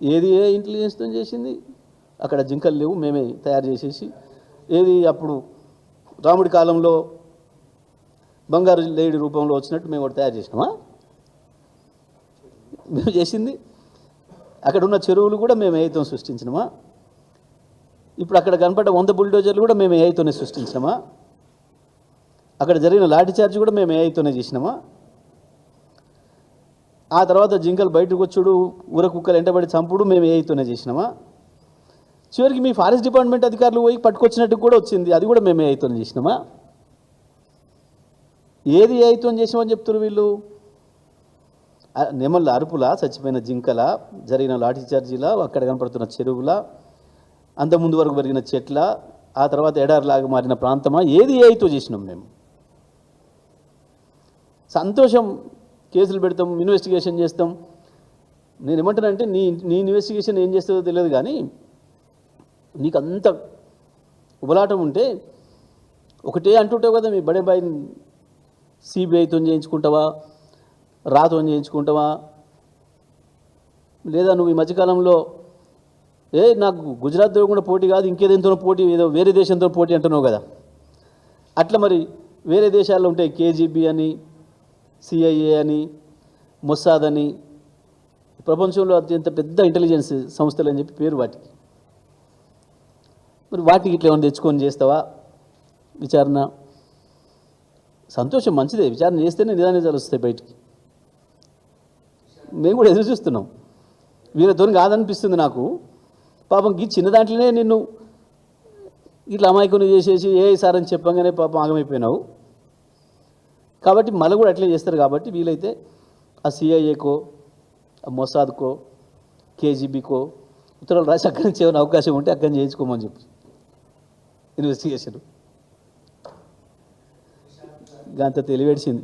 ఏది ఏ ఇంటెలిజెన్స్తో చేసింది? అక్కడ జింకలు లేవు, మేమే తయారు చేసేసి. ఏది అప్పుడు రాముడి కాలంలో బంగారు లేడి రూపంలో వచ్చినట్టు మేము ఒకటి తయారు చేసినామా? మేము చేసింది. అక్కడ ఉన్న చెరువులు కూడా మేము ఏఐతో సృష్టించినామా? ఇప్పుడు అక్కడ కనపడ్డ 100 బుల్డోజర్లు కూడా మేము ఏఐతోనే సృష్టించినామా? అక్కడ జరిగిన లాఠీ చార్జ్ కూడా మేము ఏఐతోనే చేసినామా? ఆ తర్వాత జింకలు బయటకు వచ్చుడు, ఊర కుక్కలు ఎంటబడి చంపుడు మేము ఏఐతోనే చేసినామా? చివరికి మీ ఫారెస్ట్ డిపార్ట్మెంట్ అధికారులు పోయి పట్టుకొచ్చినట్టు కూడా వచ్చింది, అది కూడా మేము ఏఐతోనే చేసినామా? ఏది ఏఐతో చేసినామని చెప్తున్నారు వీళ్ళు? నెమళ్ళ అరుపుల, చచ్చిపోయిన జింకల, జరిగిన లాఠీ చార్జీలా, అక్కడ కనపడుతున్న చెరువుల, అంతకుముందు వరకు పెరిగిన చెట్ల, ఆ తర్వాత ఎడారిలాగా మారిన ప్రాంతమా? ఏది ఏఐతో చేసినాం మేము? సంతోషం, కేసులు పెడతాం, ఇన్వెస్టిగేషన్ చేస్తాం. నేను ఏమంటానంటే నీ ఇన్వెస్టిగేషన్ ఏం చేస్తుందో తెలియదు, కానీ నీకు అంత ఉబలాటం ఉంటే ఒకటే అంటుంటావు కదా, మీ బడే బాయ్ సిబిఐతో చేయించుకుంటావా, రాతో చేయించుకుంటావా, లేదా నువ్వు ఈ మధ్యకాలంలో నాకు గుజరాత్తో కూడా పోటీ కాదు, ఇంకేదేంతో పోటీ, ఏదో వేరే దేశంతో పోటీ అంటున్నావు కదా. అట్లా మరి వేరే దేశాల్లో ఉంటాయి కేజీబీ అని, సిఐఏ అని, మొస్సాద్ అని, ప్రపంచంలో అత్యంత పెద్ద ఇంటెలిజెన్స్ సంస్థలు అని చెప్పి పేరు వాటికి. మరి వాటికి ఇట్లా ఏమైనా తెచ్చుకొని చేస్తావా విచారణ? సంతోషం, మంచిదే, విచారణ చేస్తేనే నిజానిజాలు వస్తాయి బయటికి. మేము కూడా ఎదురు చూస్తున్నాం. వీళ్ళతో కాదనిపిస్తుంది నాకు. పాపం ఈ చిన్న దాంట్లోనే నిన్ను ఇట్లా అమాయకుని చేసేసి సార్ అని చెప్పంగానే పాపం ఆగమైపోయినావు. కాబట్టి మళ్ళీ కూడా అట్లే చేస్తారు. కాబట్టి వీలైతే ఆ సిఐఏకో, ఆ మొసాద్కో, కేజీబీకో ఉత్తరాలు రాసి అక్కడి నుంచి ఏమైనా అవకాశం ఉంటే అక్కడి నుంచి చేయించుకోమని చెప్పి ఇన్వెస్టిగేషన్ అంత తెలివేడిసింది.